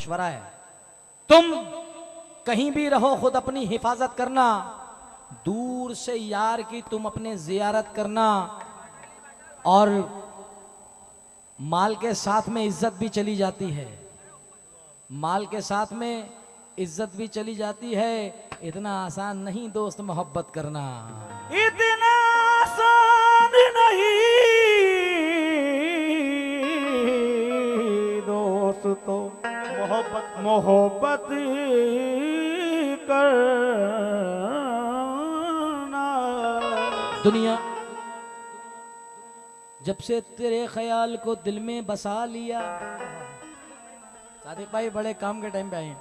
मशवरा है, तुम कहीं भी रहो खुद अपनी हिफाजत करना, दूर से यार की तुम अपने जियारत करना, और माल के साथ में इज्जत भी चली जाती है, माल के साथ में इज्जत भी चली जाती है। इतना आसान नहीं दोस्त मोहब्बत करना, इतना आसान नहीं दोस्तों मोहब्बत मोहब्बत करना। दुनिया जब से तेरे ख्याल को दिल में बसा लिया, सादिक भाई बड़े काम के टाइम पे आए हैं।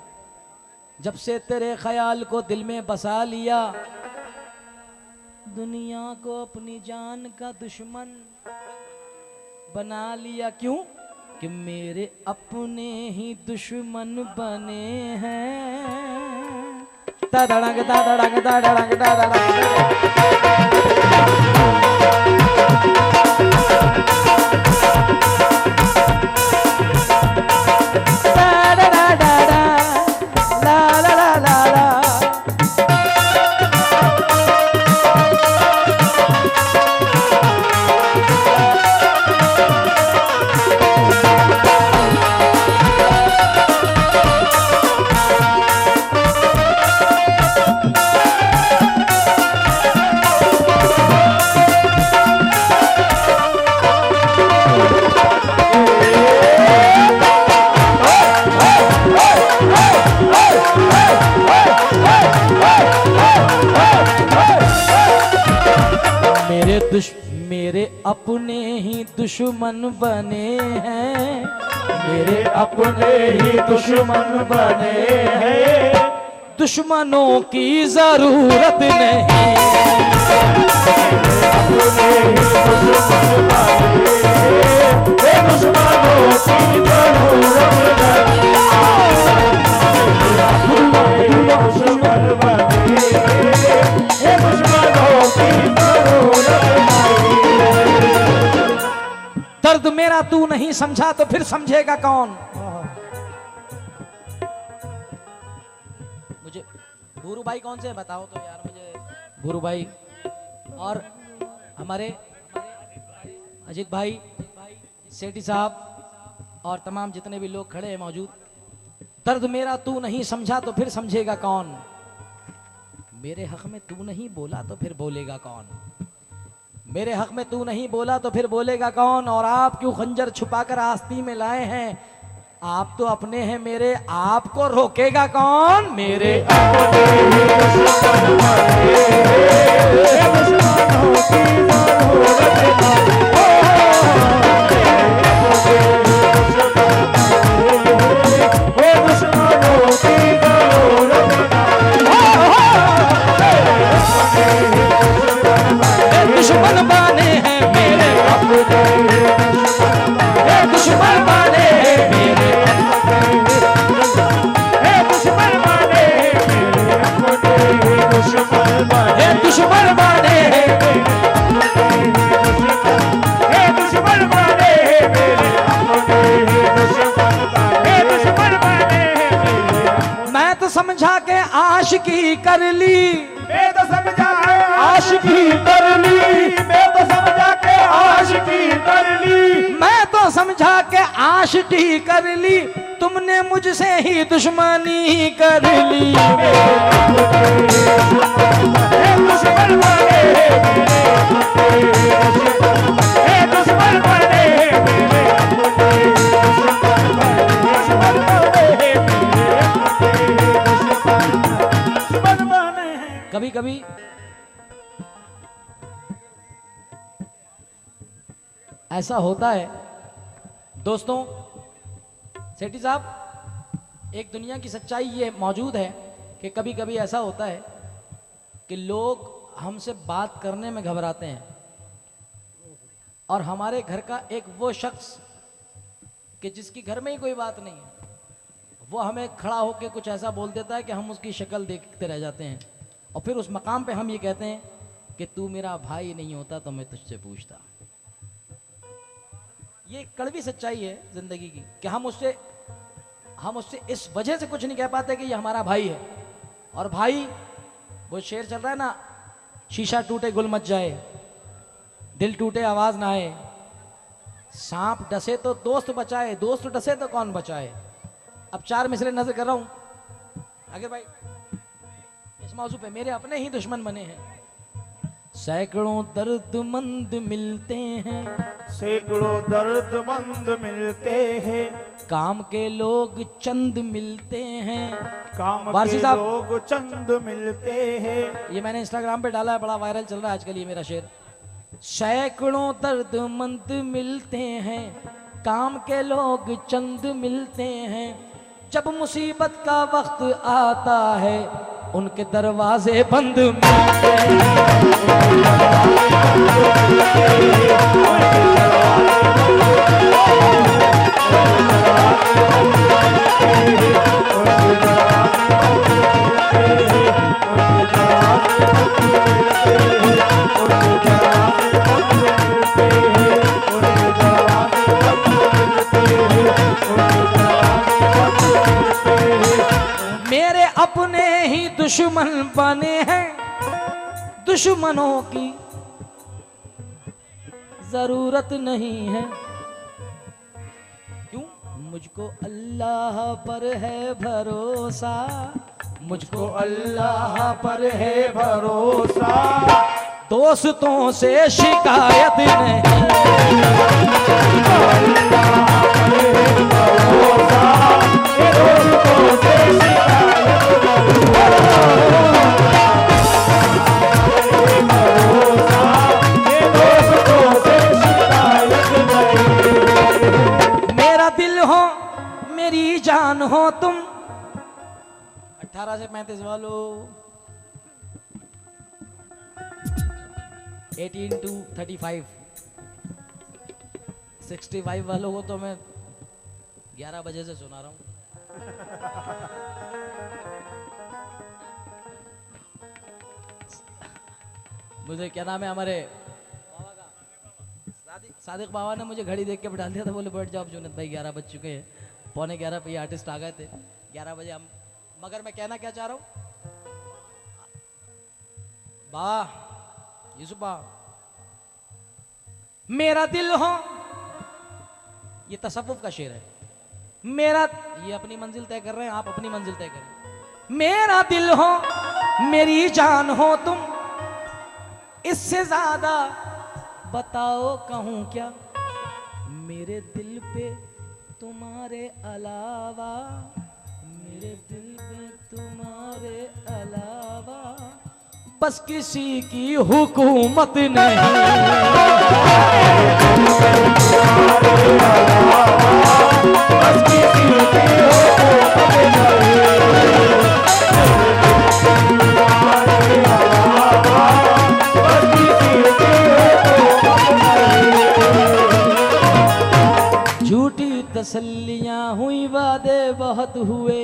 जब से तेरे ख्याल को दिल में बसा लिया, दुनिया को अपनी जान का दुश्मन बना लिया। क्यों? कि मेरे अपने ही दुश्मन बने हैं। ता धड़ंग ता धड़ंग ता धड़ंग ता मेरे अपने ही दुश्मन बने हैं, मेरे अपने ही दुश्मन बने हैं। दुश्मनों की जरूरत नहीं। अपने ही दुश्मन बने हैं, दुश्मनों की जरूरत नहीं। अपने ही दुश्मन बने हैं, दुश्मनों की जरूरत नहीं। दर्द मेरा तू नहीं समझा तो फिर समझेगा कौन? मुझे भूरू भाई कौन से बताओ तो यार, मुझे भूरू भाई और हमारे अजीत भाई, सेठी साहब और तमाम जितने भी लोग खड़े हैं मौजूद। दर्द मेरा तू नहीं समझा तो फिर समझेगा कौन? मेरे हक में तू नहीं बोला तो फिर बोलेगा कौन? मेरे हक में तू नहीं बोला तो फिर बोलेगा कौन? और आप क्यों खंजर छुपाकर आस्ती में लाए हैं? आप तो अपने हैं मेरे, आपको रोकेगा कौन? मेरे अपने ही दुश्मन बने हैं, दुश्मनों की जरूरत नहीं। दुश्मनों की जरूरत नहीं। दुश्मन बने हैं मेरे, दुश्मन बने हैं मेरे, दुश्मन बने दुश्मन बने दुश्मन बने दुश्मन बने दुश्मन बने। मैं तो समझा के आशिकी कर ली, मैं तो समझा आशिकी कर ली, मैं तो समझा के आशिकी कर ली, मैं तो समझा के आशिकी कर ली, तुमने मुझसे ही दुश्मनी कर ली। दुश्मन बने दुश्मन बने कभी कभी ऐसा होता है दोस्तों, सेठी साहब, एक दुनिया की सच्चाई ये मौजूद है कि कभी कभी ऐसा होता है कि लोग हमसे बात करने में घबराते हैं, और हमारे घर का एक वो शख्स कि जिसकी घर में ही कोई बात नहीं है, वो हमें खड़ा होकर कुछ ऐसा बोल देता है कि हम उसकी शक्ल देखते रह जाते हैं, और फिर उस मकाम पे हम ये कहते हैं कि तू मेरा भाई नहीं होता तो मैं तुझसे पूछता। ये कड़वी सच्चाई है जिंदगी की कि हम उससे हम उससे इस वजह से कुछ नहीं कह पाते कि ये हमारा भाई है। और भाई, वो शेर चल रहा है ना, शीशा टूटे गुल मच जाए, दिल टूटे आवाज ना आए, सांप डसे तो दोस्त बचाए, दोस्त डसे तो कौन बचाए। अब 4 मिसरे नजर कर रहा हूं आगे भाई, इस मौजू पे मेरे अपने ही दुश्मन बने हैं। सैकड़ों दर्दमंद मिलते हैं, सैकड़ों दर्दमंद मिलते हैं, काम के लोग चंद मिलते हैं। काम वारसी के साहब, लोग चंद मिलते हैं। ये मैंने इंस्टाग्राम पे डाला है, बड़ा वायरल चल रहा है आजकल ये मेरा शेर। सैकड़ों दर्दमंद मिलते हैं, काम के लोग चंद मिलते हैं। जब मुसीबत का वक्त आता है, उनके दरवाजे बंद मिलते मेरे अपने ही दुश्मन बने हैं, दुश्मनों की जरूरत नहीं है। क्यों? मुझको अल्लाह पर है भरोसा, मुझको अल्लाह पर है भरोसा। दोस्तों से शिकायत नहीं, मेरा दिल हो मेरी जान हो तुम। 18 से 35 वालों, 18 to 35, 65 वालों को तो मैं 11 बजे से सुना रहा हूँ। मुझे क्या नाम है हमारे बाबा का, सादिक बाबा ने मुझे घड़ी देख के बिठा दिया था, बोले बैठ जाओ जुनैद भाई 11 बज चुके हैं। 11:15 पे ये आर्टिस्ट आ गए थे, 11 बजे हम। मगर मैं कहना क्या चाह रहा हूँ, वाह यूसुफ बा, मेरा दिल हो, ये तसव्वुफ का शेर है। मेरा, ये अपनी मंजिल तय कर रहे हैं, आप अपनी मंजिल तय करें। मेरा दिल हो मेरी जान हो तुम, इससे ज्यादा बताओ कहूं क्या। मेरे दिल पे तुम्हारे अलावा, मेरे दिल पे तुम्हारे अलावा बस किसी की हुकूमत नहीं। बस किसी की हुकूमत नहीं। झूठी तसल्लियां हुई, वादे बहुत हुए,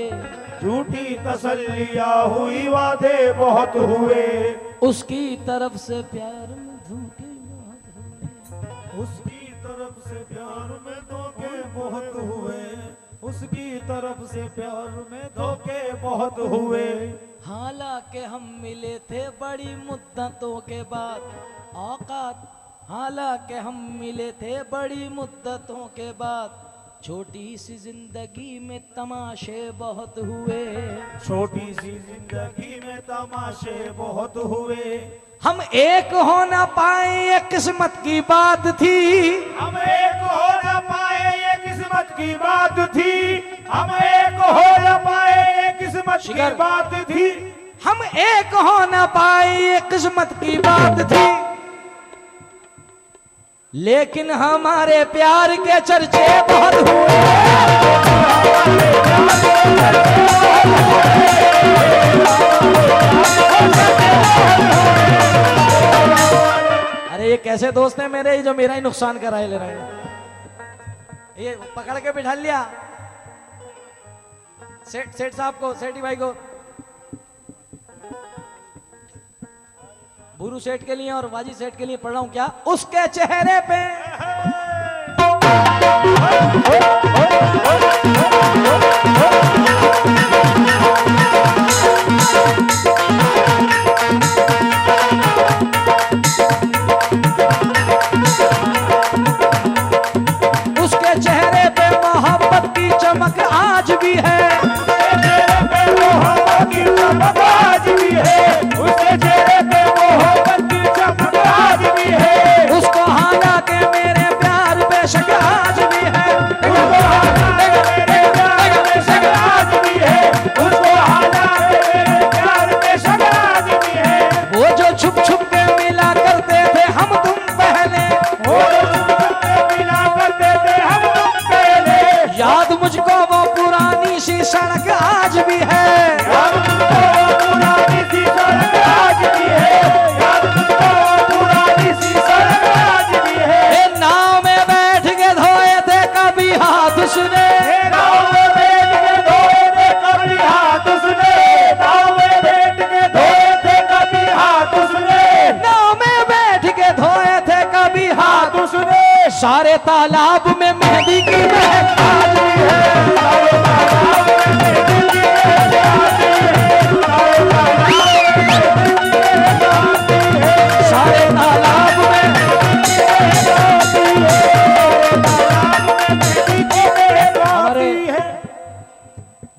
झूठी तसल्लियां हुई, वादे बहुत हुए। उसकी तरफ से प्यार में धोखे बहुत हुए, उसकी तरफ से प्यार में धोखे बहुत हुए। उसकी तरफ से प्यार में धोखे बहुत हुए। हालांकि हम मिले थे बड़ी मुद्दतों के बाद औकात, हालांकि हम मिले थे बड़ी मुद्दतों के बाद। छोटी सी जिंदगी में तमाशे बहुत हुए, छोटी सी जिंदगी में तमाशे बहुत हुए। हम एक हो ना पाए ये किस्मत की बात थी, हम एक हो न पाए ये किस्मत की बात थी। हम एक हो न पाए ये किस्मत की शिखर। बात थी। हम एक हो ना पाए ये किस्मत की बात थी। लेकिन हमारे प्यार के चर्चे बहुत हुए। अरे ये कैसे दोस्त हैं मेरे, जो मेरा ही नुकसान कराए ले रहे हैं। ये पकड़ के बिठा लिया सेठ साहब को, सेठी भाई को, बुरू सेठ के लिए और वाजी सेठ के लिए पढ़ रहा हूं क्या। उसके चेहरे पे सारे तालाब में मेहंदी की महक आती है, सारे तालाब में हमारे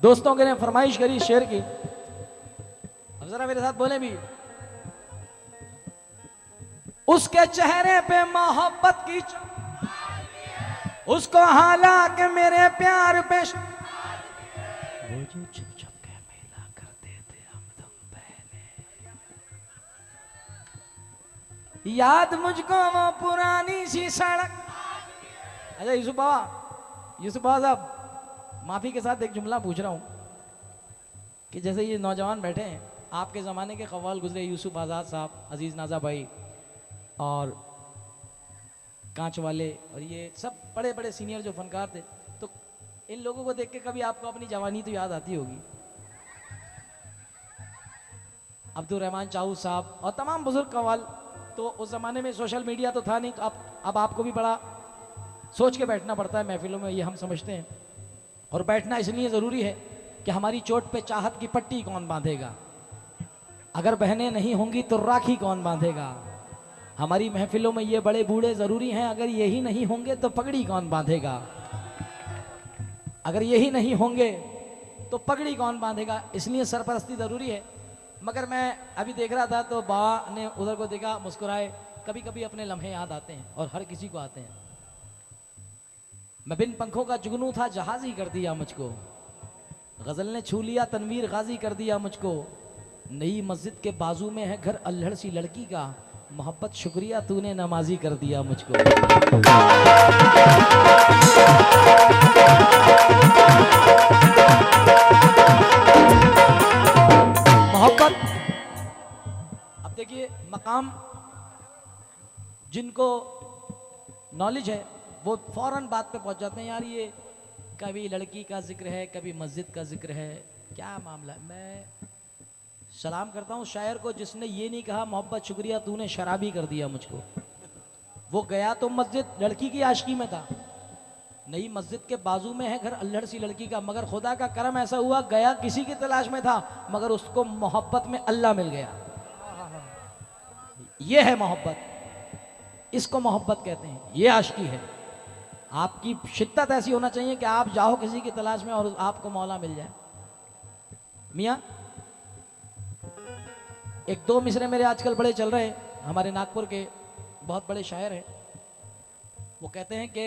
दोस्तों के ने फरमाइश करी शेर की, अब जरा मेरे साथ बोले भी। उसके चेहरे पे मोहब्बत की उसको हालांकि मेरे प्यार पे वो जो छुप छुप के मिला करते थे हम तुम पहले, याद मुझको वो पुरानी सी सड़क। अच्छा यूसुफ बाबा साहब, माफी के साथ एक जुमला पूछ रहा हूं कि जैसे ये नौजवान बैठे हैं, आपके ज़माने के कव्वाल गुजरे यूसुफ आज़ाद साहब, अजीज़ नाजा भाई और कांच वाले, और ये सब बड़े बड़े सीनियर जो फनकार थे, तो इन लोगों को देख के कभी आपको अपनी जवानी तो याद आती होगी। अब्दुल रहमान चाऊ साहब और तमाम बुजुर्ग कव्वाल, तो उस ज़माने में सोशल मीडिया तो था नहीं, तो अब आपको भी बड़ा सोच के बैठना पड़ता है महफिलों में, ये हम समझते हैं। और बैठना इसलिए ज़रूरी है कि हमारी चोट पे चाहत की पट्टी कौन बांधेगा, अगर बहनें नहीं होंगी तो राखी कौन बांधेगा। हमारी महफिलों में ये बड़े बूढ़े ज़रूरी हैं, अगर यही नहीं होंगे तो पगड़ी कौन बांधेगा, अगर यही नहीं होंगे तो पगड़ी कौन बांधेगा। इसलिए सरपरस्ती ज़रूरी है। मगर मैं अभी देख रहा था तो बाबा ने उधर को देखा, मुस्कुराए। कभी कभी अपने लम्हे याद आते हैं और हर किसी को आते हैं। मैं बिन पंखों का जुगनू था, जहाज़ी कर दिया मुझको, गज़ल ने छू लिया तनवीर गाजी कर दिया मुझको। नई मस्जिद के बाजू में है घर अल्हड़ सी लड़की का, मोहब्बत शुक्रिया तूने नमाजी कर दिया मुझको। मोहब्बत, अब देखिए मकाम जिनको नॉलेज है वो फौरन बात पे पहुंच जाते हैं, यार ये कभी लड़की का जिक्र है, कभी मस्जिद का जिक्र है, क्या मामला है। मैं सलाम करता हूँ शायर को जिसने ये नहीं कहा मोहब्बत शुक्रिया तूने शराबी कर दिया मुझको। वो गया तो मस्जिद लड़की की आशिकी में था, नई मस्जिद के बाजू में है घर अल्हड़ सी लड़की का, मगर खुदा का करम ऐसा हुआ गया किसी की तलाश में था, मगर उसको मोहब्बत में अल्लाह मिल गया। ये है मोहब्बत, इसको मोहब्बत कहते हैं, ये आशिकी है। आपकी शिद्दत ऐसी होना चाहिए कि आप जाओ किसी की तलाश में और आपको मौला मिल जाए। मियाँ एक दो मिसरे मेरे आजकल बड़े चल रहे हैं, हमारे नागपुर के बहुत बड़े शायर हैं। वो कहते हैं कि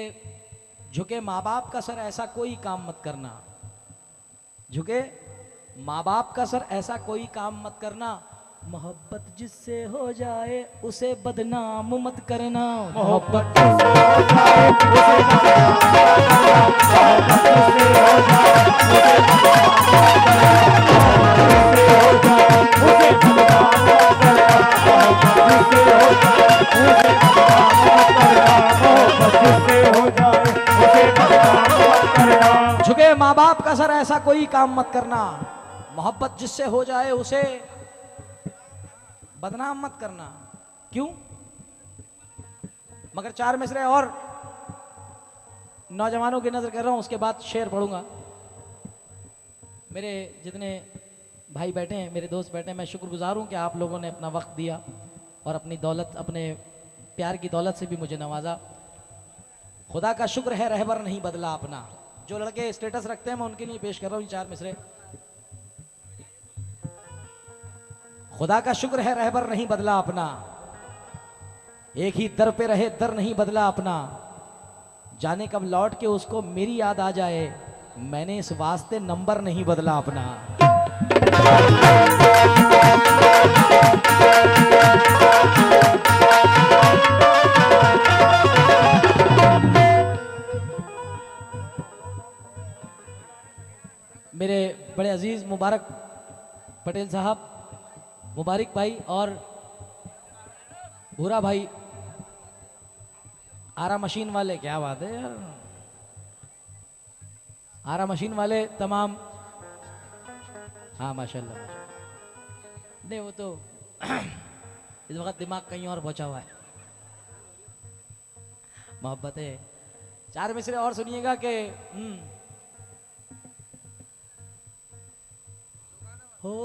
झुके माँ बाप का सर ऐसा कोई काम मत करना, झुके माँ बाप का सर ऐसा कोई काम मत करना, मोहब्बत जिससे हो जाए उसे बदनाम मत करना। मोहब्बत झुके माँ बाप का सर ऐसा कोई काम मत करना, मोहब्बत जिससे हो जाए उसे बदनाम मत करना। क्यों? मगर चार मिसरे और नौजवानों की नजर कर रहा हूं, उसके बाद शेर पढ़ूंगा। मेरे जितने भाई बैठे हैं, मेरे दोस्त बैठे हैं, मैं शुक्रगुजार हूं कि आप लोगों ने अपना वक्त दिया और अपनी दौलत, अपने प्यार की दौलत से भी मुझे नवाजा। खुदा का शुक्र है रहबर नहीं बदला अपना। जो लड़के स्टेटस रखते हैं मैं उनके लिए पेश कर रहा हूं चार मिसरे। खुदा का शुक्र है रहबर नहीं बदला अपना, एक ही दर पे रहे दर नहीं बदला अपना, जाने कब लौट के उसको मेरी याद आ जाए, मैंने इस वास्ते नंबर नहीं बदला अपना। मेरे बड़े अजीज मुबारक पटेल साहब, मुबारक भाई और भूरा भाई, आरा मशीन वाले, क्या बात है यार, आरा मशीन वाले तमाम, हाँ माशाल्लाह माशाल्लाह। नहीं वो तो इस वक्त दिमाग कहीं और पहुंचा हुआ है। मोहब्बतें। चार मिसरे और सुनिएगा कि हो।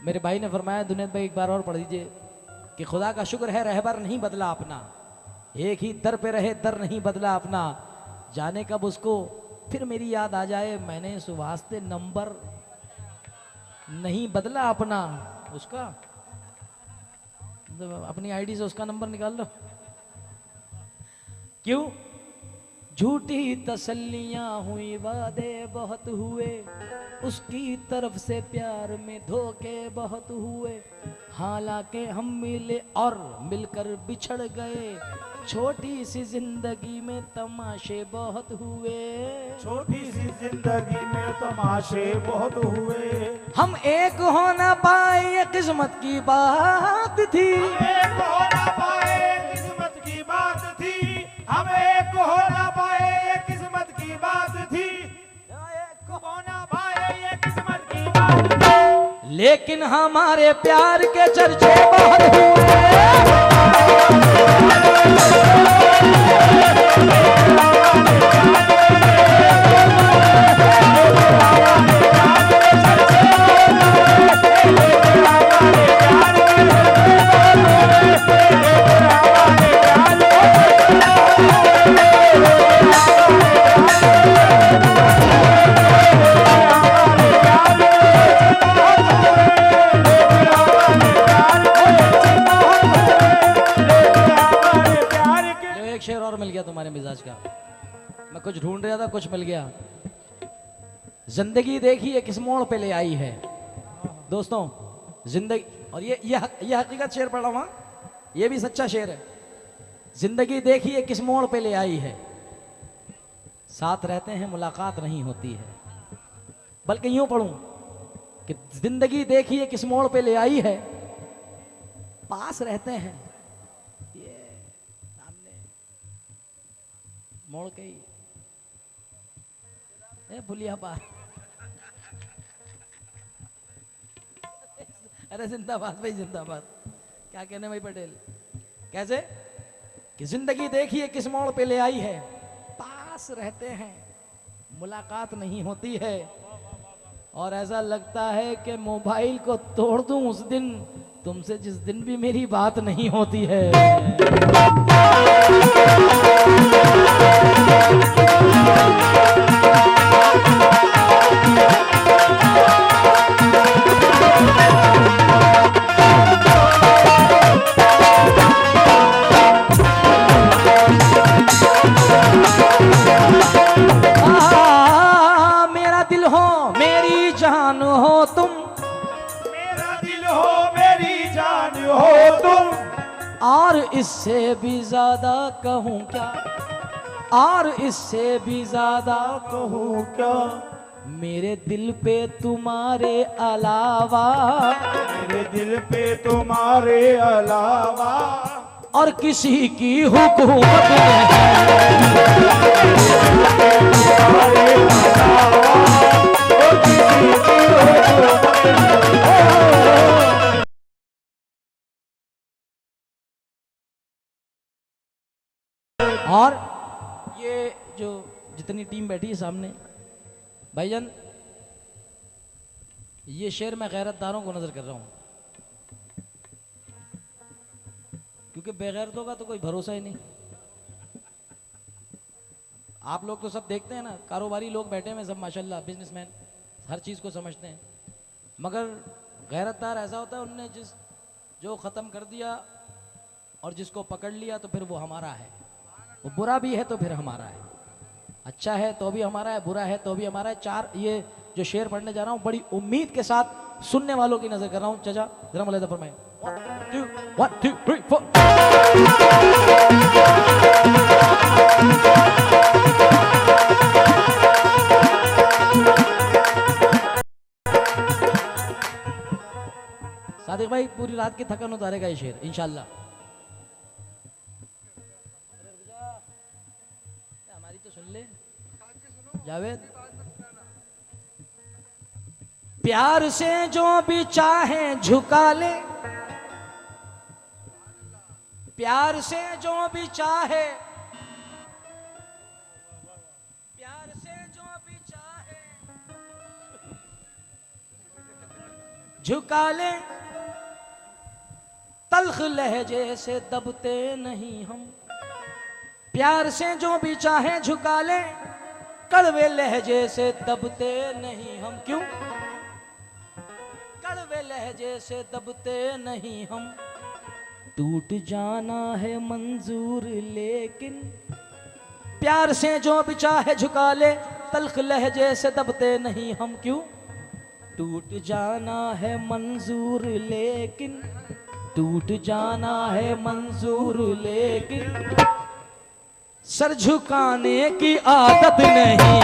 मेरे भाई ने फरमाया दुनिया भाई एक बार और पढ़ दीजिए कि खुदा का शुक्र है रहबर नहीं बदला अपना, एक ही दर पे रहे दर नहीं बदला अपना, जाने कब उसको फिर मेरी याद आ जाए मैंने इस वास्ते नंबर नहीं बदला अपना। उसका तो अपनी आईडी से उसका नंबर निकाल लो। क्यों? झूठी तसल्लियां हुई वादे बहुत हुए, उसकी तरफ से प्यार में धोखे बहुत हुए, हालांकि हम मिले और मिलकर बिछड़ गए, छोटी सी जिंदगी में तमाशे बहुत हुए। छोटी सी जिंदगी में तमाशे बहुत हुए, हम एक हो ना पाए ये किस्मत की बात थी, एक हो ना पाए किस्मत की बात थी, हम एक हो ना पाए ये किस्मत की बात थी, एक हो ना पाए ये किस्मत की बात थी, लेकिन हमारे प्यार के चर्चे बहुत हुए। तुम्हारे मिजाज का मैं कुछ ढूंढ रहा था, कुछ मिल गया। जिंदगी देखिए किस मोड़ पे ले आई है दोस्तों जिंदगी। और ये हकीकत शेर पढ़ा हुआ, ये भी सच्चा शेर है। जिंदगी देखिए किस मोड़ पे ले आई है, साथ रहते हैं मुलाकात नहीं होती है। बल्कि यूं पढ़ूं कि जिंदगी देखिए किस मोड़ पे ले आई है, पास रहते हैं ये सामने मोड़ के ही भुलिया पार। अरे जिंदाबाद भाई जिंदाबाद। क्या कहने भाई पटेल, कैसे कि जिंदगी देखिए किस मोड़ पे ले आई है, पास रहते हैं मुलाकात नहीं होती है, और ऐसा लगता है कि मोबाइल को तोड़ दूं उस दिन तुमसे जिस दिन भी मेरी बात नहीं होती है। मेरा दिल हो मेरी जान हो तुम, मेरा दिल हो मेरी जान हो तुम, और इससे भी ज्यादा कहूँ क्या, और इससे भी ज्यादा कहूँ क्या, मेरे दिल पे तुम्हारे अलावा, मेरे दिल पे तुम्हारे अलावा और किसी की हुकूमत नहीं। तुम्हारे अलावा और किसी की हुकूमत नहीं। और ये जो जितनी टीम बैठी है सामने भाईजान, ये शेर मैं गैरतदारों को नजर कर रहा हूं, क्योंकि बेगैरतों का तो कोई भरोसा ही नहीं। आप लोग तो सब देखते हैं ना, कारोबारी लोग बैठे हैं सब माशाल्लाह, बिजनेसमैन हर चीज को समझते हैं, मगर गैरतदार ऐसा होता है उनने जो खत्म कर दिया और जिसको पकड़ लिया तो फिर वो हमारा है, वो बुरा भी है तो फिर हमारा है, अच्छा है तो भी हमारा है, बुरा है तो भी हमारा है। चार ये जो शेर पढ़ने जा रहा हूँ बड़ी उम्मीद के साथ सुनने वालों की नजर कर रहा हूँ। चाचा जरा मुलाहिजा फरमाएं। 1 2 3 4। सादिक भाई पूरी रात की थकन उतारेगा ये शेर इंशाल्लाह। हमारी तो सुन ले जावेद। प्यार से जो भी चाहे झुका ले, प्यार से जो भी चाहे, प्यार से जो भी चाहे झुका ले, तल्ख लहजे से दबते नहीं हम। प्यार से जो भी चाहे झुका ले, कड़वे लहजे से दबते नहीं हम। क्यों? कड़वे लहजे से दबते नहीं हम। टूट जाना है मंजूर लेकिन, प्यार से जो भी चाहे झुका ले, तल्ख लहजे से दबते नहीं हम। क्यों? टूट जाना है मंजूर लेकिन, टूट जाना है मंजूर लेकिन, सर झुकाने की आदत नहीं।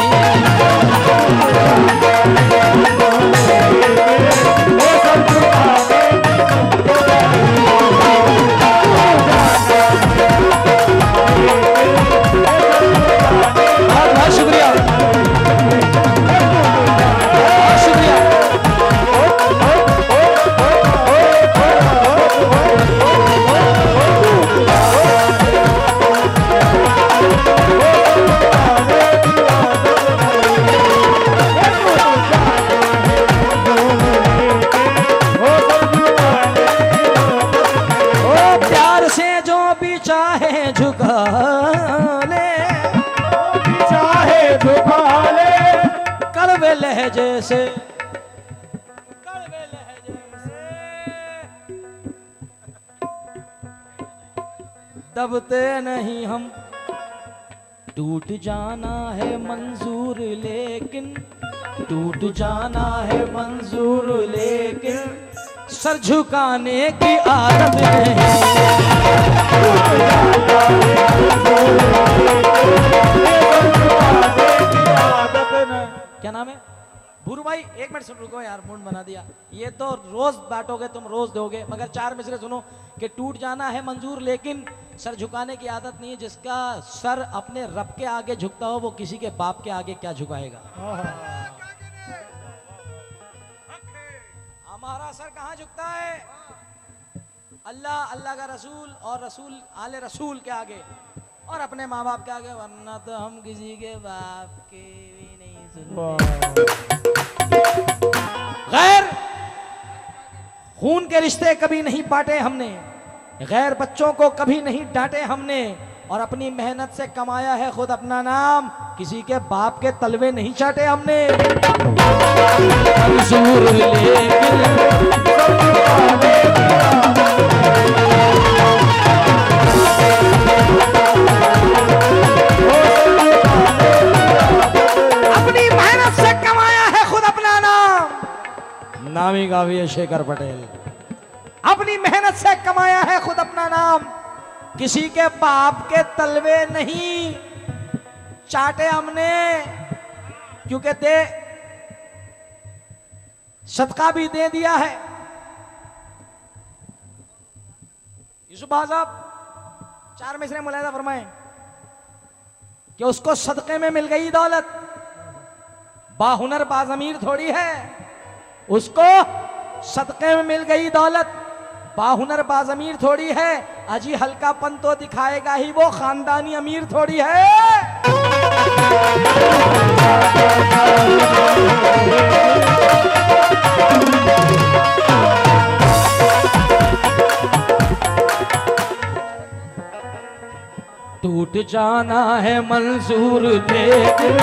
बहुत शुक्रिया, बहुत शुक्रिया। लहजे से, कड़वे लहजे से दबते नहीं हम। टूट जाना है मंजूर लेकिन, टूट जाना है मंजूर लेकिन, सर झुकाने की आदत नहीं। क्या नाम है? भूरू भाई एक मिनट सुन, रुको यार, मूड बना दिया। ये तो रोज बांटोगे तुम, रोज दोगे, मगर 4 मिसरे सुनो कि टूट जाना है मंजूर लेकिन सर झुकाने की आदत नहीं है। जिसका सर अपने रब के आगे झुकता हो, वो किसी के बाप के आगे क्या झुकाएगा? हमारा सर कहाँ झुकता है? अल्लाह, अल्लाह का रसूल और रसूल आले रसूल के आगे, और अपने माँ बाप के आगे, वरना तो हम किसी के बाप के भी नहीं सुनते। गैर खून के रिश्ते कभी नहीं बांटे हमने, गैर बच्चों को कभी नहीं डांटे हमने, और अपनी मेहनत से कमाया है खुद अपना नाम, किसी के बाप के तलवे नहीं चाटे हमने। मंजूर अपनी मेहनत से कमाया है खुद अपना नाम। नामी गावी है शेखर पटेल। अपनी मेहनत से कमाया है खुद अपना नाम, किसी के बाप के तलवे नहीं चाटे हमने। क्योंकि दे सदका भी दे दिया है। यूसुफ भाई साहब 4 मिसरे मुलायदा फरमाए कि उसको सदके में मिल गई दौलत, बाहुनर बाज़मीर थोड़ी है, उसको सदके में मिल गई दौलत, बाहुनर बाज़मीर थोड़ी है। अजी हल्कापन तो दिखाएगा ही, वो खानदानी अमीर थोड़ी है। टूट जाना है मंजूर लेकिन,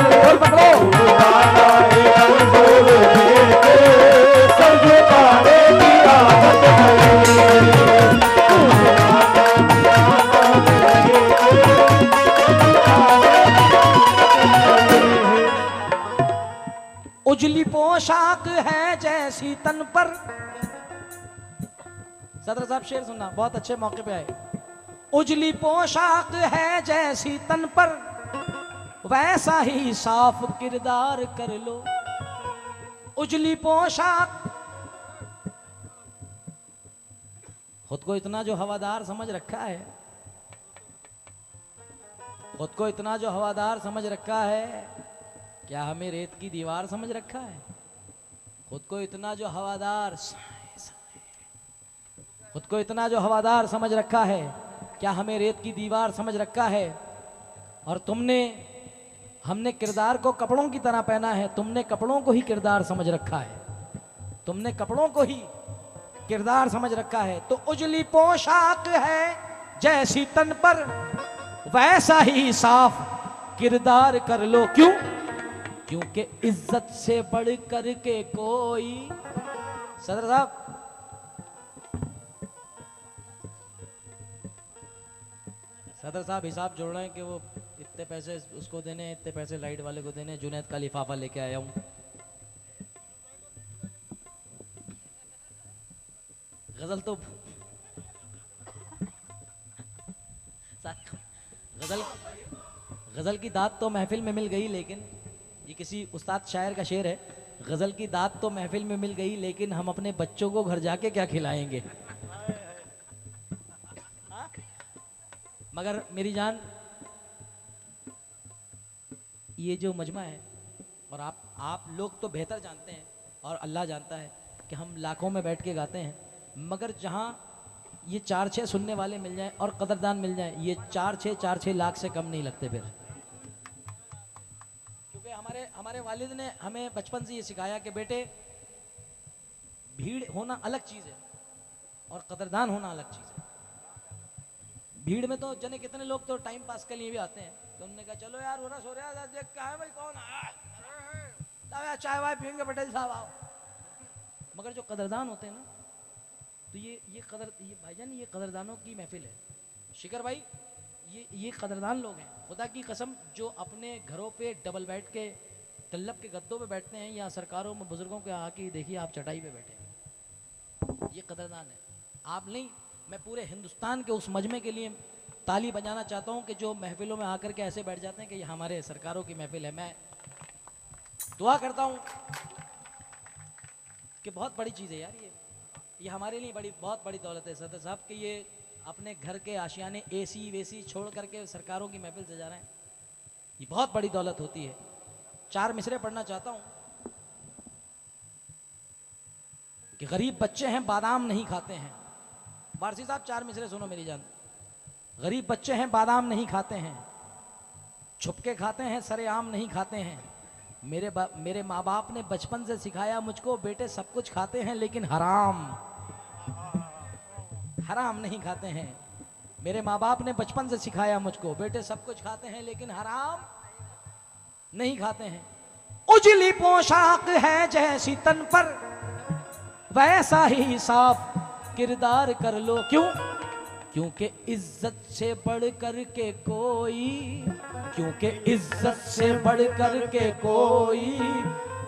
उजली पोशाक है जैसी तन पर। सदर साहब शेर सुनना, बहुत अच्छे मौके पे आए। उजली पोशाक है जैसी तन पर, वैसा ही साफ किरदार कर लो। उजली पोशाक, खुद को इतना जो हवादार समझ रखा है, खुद को इतना जो हवादार समझ रखा है, क्या हमें रेत की दीवार समझ रखा है? खुद को इतना जो हवादार, खुद को इतना जो हवादार समझ रखा है, क्या हमें रेत की दीवार समझ रखा है? और हमने किरदार को कपड़ों की तरह पहना है, तुमने कपड़ों को ही किरदार समझ रखा है, तुमने कपड़ों को ही किरदार समझ रखा है। तो उजली पोशाक है जैसी तन पर, वैसा ही साफ किरदार कर लो। क्यों? क्योंकि इज्जत से बढ़ कर के कोई। सदर साहब, सदर साहब हिसाब जोड़ रहे हैं कि वो इतने पैसे उसको देने, इतने पैसे लाइट वाले को देने। जुनैद का लिफाफा लेके आया हूं। गजल तो गजल की दात तो महफिल में मिल गई, लेकिन ये किसी उस्ताद शायर का शेर है। गजल की दात तो महफिल में मिल गई, लेकिन हम अपने बच्चों को घर जाके क्या खिलाएंगे? मगर मेरी जान, ये जो मजमा है, और आप लोग तो बेहतर जानते हैं और अल्लाह जानता है कि हम लाखों में बैठ के गाते हैं, मगर जहाँ ये 4-6 सुनने वाले मिल जाएं और कदरदान मिल जाएं, ये 4-6 लाख से कम नहीं लगते फिर। क्योंकि हमारे वालिद ने हमें बचपन से ये सिखाया कि बेटे, भीड़ होना अलग चीज़ है और कदरदान होना अलग चीज़ है। भीड़ में तो जने कितने लोग तो टाइम पास के लिए भी आते हैं, तो उन्होंने कहा चलो यार, हो रहा सो रहा देख क्या है भाई, कौन आया, चाय वाय पियेंगे पटेल साहब आओ। मगर जो कदरदान होते हैं ना, तो ये भाईजान, ये कदरदानों की महफिल है। शिकर भाई, ये कदरदान लोग हैं, खुदा की कसम, जो अपने घरों पे डबल बेड के तल्लब के गद्दों पे बैठते हैं, या सरकारों में बुजुर्गों के आके देखिए आप चटाई पे बैठे हैं, ये कदरदान है। आप नहीं, मैं पूरे हिंदुस्तान के उस मजमे के लिए ताली बजाना चाहता हूँ कि जो महफिलों में आकर के ऐसे बैठ जाते हैं कि ये हमारे सरकारों की महफिल है। मैं दुआ करता हूँ कि बहुत बड़ी चीज़ है यार, ये हमारे लिए बहुत बड़ी दौलत है सदर साहब, कि ये अपने घर के आशियाने एसी वेसी छोड़ करके सरकारों की महफिल सजा रहे हैं। ये बहुत बड़ी दौलत होती है। 4 मिसरे पढ़ना चाहता हूँ कि गरीब बच्चे हैं बादाम नहीं खाते हैं। वारसी साहब 4 मिसरे सुनो मेरी जान। गरीब बच्चे हैं बादाम नहीं खाते हैं, छुपके खाते हैं सरेआम नहीं खाते हैं। मेरे माँ बाप ने बचपन से सिखाया मुझको, बेटे सब कुछ खाते हैं लेकिन हराम नहीं खाते हैं। मेरे माँ बाप ने बचपन से सिखाया मुझको, बेटे सब कुछ खाते हैं लेकिन हराम नहीं खाते हैं। उजली पोशाक है जैसी तन पर, वैसा ही साफ किरदार कर लो। क्यों? क्योंकि इज्जत से बढ़ कर के कोई, क्योंकि इज्जत से बढ़ कर के कोई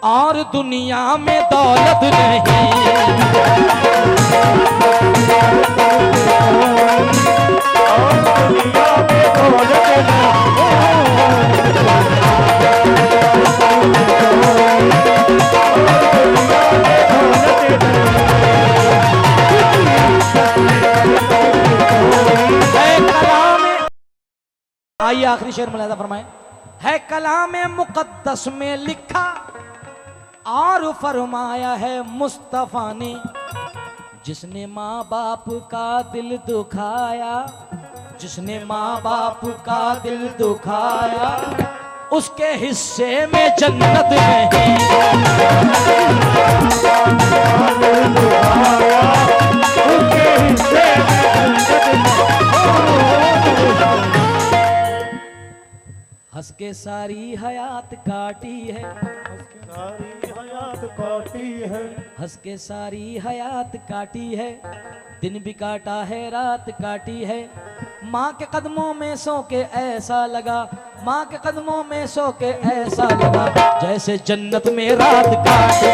और दुनिया में दौलत नहीं। और दुनिया में दौलत आइए आखिरी शेर मुलाहिजा फरमाएं। है कलाम मुकद्दस में लिखा और फरमाया है मुस्तफा ने, जिसने माँ बाप का दिल दुखाया, जिसने माँ बाप का दिल दुखाया, उसके हिस्से में जन्नत नहीं। उसके हिस्से में हंस के सारी हयात काटी है, सारी हयात काटी है, हंस के सारी हयात काटी है, दिन भी काटा है रात काटी है। माँ के कदमों में सो के ऐसा लगा, माँ के कदमों में सो के ऐसा लगा, जैसे जन्नत में रात काटी।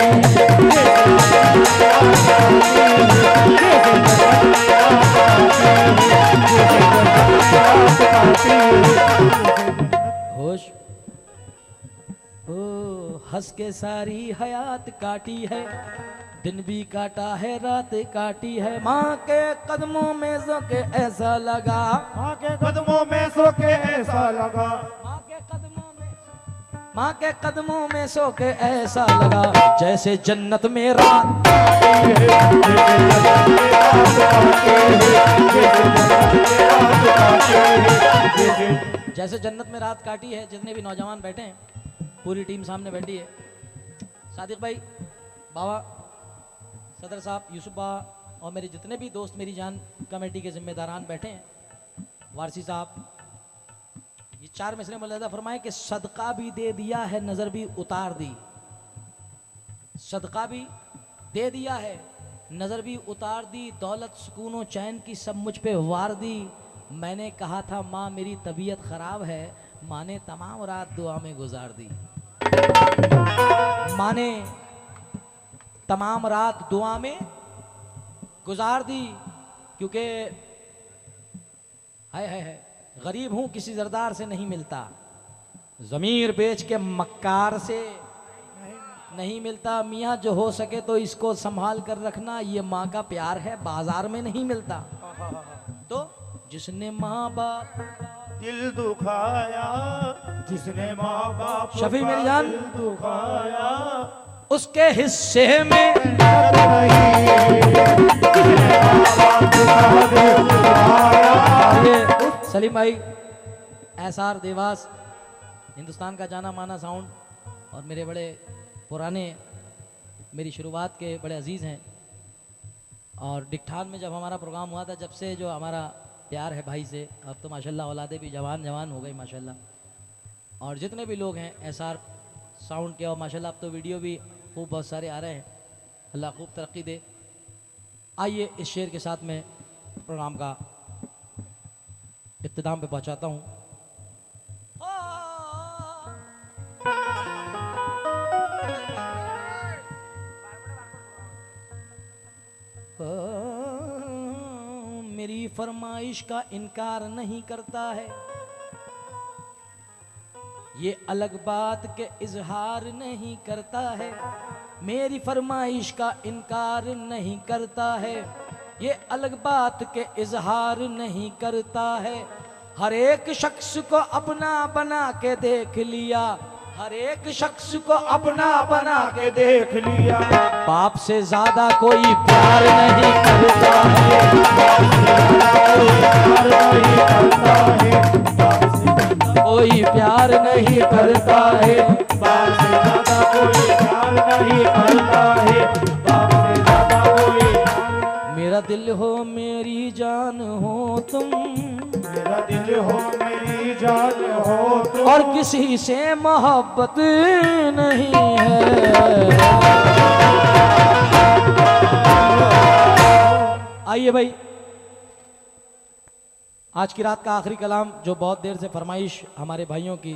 होश ओ हंस के सारी हयात काटी है, दिन भी काटा है रात काटी है। माँ के कदमों में सो के ऐसा लगा, माँ के कदमों में सो के ऐसा लगा, माँ के कदमों में, माँ के कदमों में सो के ऐसा लगा जैसे जन्नत में रात। जैसे जन्नत में रात काटी है। जितने भी नौजवान बैठे हैं, पूरी टीम सामने बैठी है। सादिक भाई, बाबा, सदर साहब, यूसुफ बा और मेरे जितने भी दोस्त मेरी जान कमेटी के जिम्मेदारान बैठे हैं, वारसी साहब, ये चार मिसरे मौलाना फरमाए कि सदका भी दे दिया है, नजर भी उतार दी। सदका भी दे दिया है, नजर भी उतार दी, दौलत सुकून चैन की सब मुझ पे वार दी। मैंने कहा था माँ मेरी तबीयत खराब है, माँ ने तमाम रात दुआ में गुजार दी। माँ ने तमाम रात दुआ में गुजार दी, क्योंकि है गरीब हूं, किसी जरदार से नहीं मिलता, जमीर बेच के मक्कार से नहीं मिलता। मियाँ जो हो सके तो इसको संभाल कर रखना, ये माँ का प्यार है, बाजार में नहीं मिलता। तो जिसने माँ बाप दिल दुखाया, जिसने माँ बाप शफी मेरी जान, दिल दुखाया, उसके हिस्से में सलीम भाई, एसआर देवास, हिंदुस्तान का जाना माना साउंड, और मेरे बड़े पुराने, मेरी शुरुआत के बड़े अजीज़ हैं। और डिकठान में जब हमारा प्रोग्राम हुआ था, जब से जो हमारा प्यार है भाई से, अब तो माशाल्लाह औलादे भी जवान जवान हो गई माशाल्लाह। और जितने भी लोग हैं एसआर साउंड के, और माशाल्लाह अब तो वीडियो भी खूब बहुत सारे आ रहे हैं, अल्लाह खूब तरक्की दे। आइए इस शेर के साथ में प्रोग्राम का इख्तिताम पे पहुंचाता हूं। मेरी फरमाइश का इनकार नहीं करता है, ये अलग बात के इजहार नहीं करता है। मेरी फरमाइश का इनकार नहीं करता है, ये अलग बात के इजहार नहीं करता है। हर एक शख्स को अपना बना के देख लिया, हर एक शख्स को अपना बना के देख लिया। बाप से ज्यादा कोई प्यार नहीं करता है, कोई प्यार नहीं करता है, बाप से ज्यादा कोई प्यार नहीं करता है, बाप से ज्यादा कोई। मेरा दिल हो मेरी जान हो तुम, मेरा दिल हो मेरी जान हो तुम, और किसी से मोहब्बत नहीं है। आइए भाई, आज की रात का आखिरी कलाम, जो बहुत देर से फरमाइश हमारे भाइयों की